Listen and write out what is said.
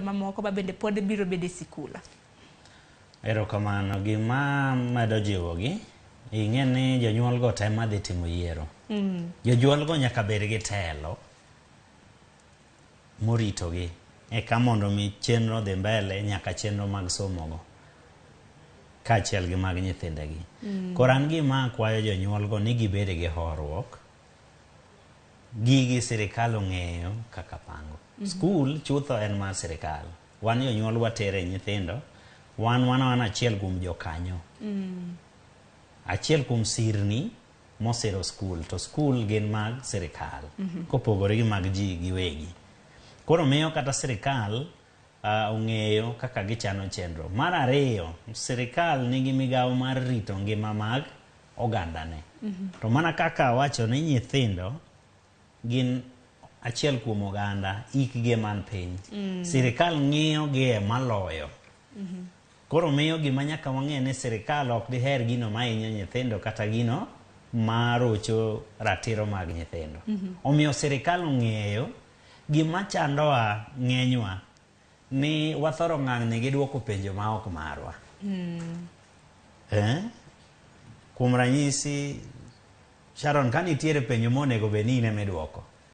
mamoko ma bende pod biro bedo e sikul. Erokamano, gima medo jiwogi, ing'e ni jonyuol go te madhi timo yiero. Jonyuol go nyaka bed gi telo moritogi. Eka mondo mi chenro dhi mbele nyaka chenro mag somo go. Kaachiel gi mag nyithindegi. Koro an gima akwayo jonyuol go ni gibed gi horuok. Gigi sirikal ong'eyo kaka pango. Skul chutho en mar sirikal. Wan jonyuol watere nyithindo. Wan achiel kuom jokanyo. Achiel kuom sirni mosero skul. To skul gin mag sirikal. Kopogore gi mag ji giwegi. Koro miyo kata sirikal ong'eyo kaka gichano chenro. Mar ariyo, sirikal nigi migawo mar rito ngima mag ogandane. To mana kaka wacho ni nyithindo gin achiel kuom oganda, ikgi man piny. Sirikal ng'iyo gie maloyo. Koro miyo gima nyaka wang'e ni sirikal ok diher gino mahinyo nyithindo kata gino marocho ratiro mag nyithindo. Omiyo sirikal ong'eyo gima chandowa ng'enywa ni wathoro ng'ang'ni gi duoko penjo ma ok marwa. Kuom ranyisi, Sharon, ka nitiere penjo monego be ni ine midwoko,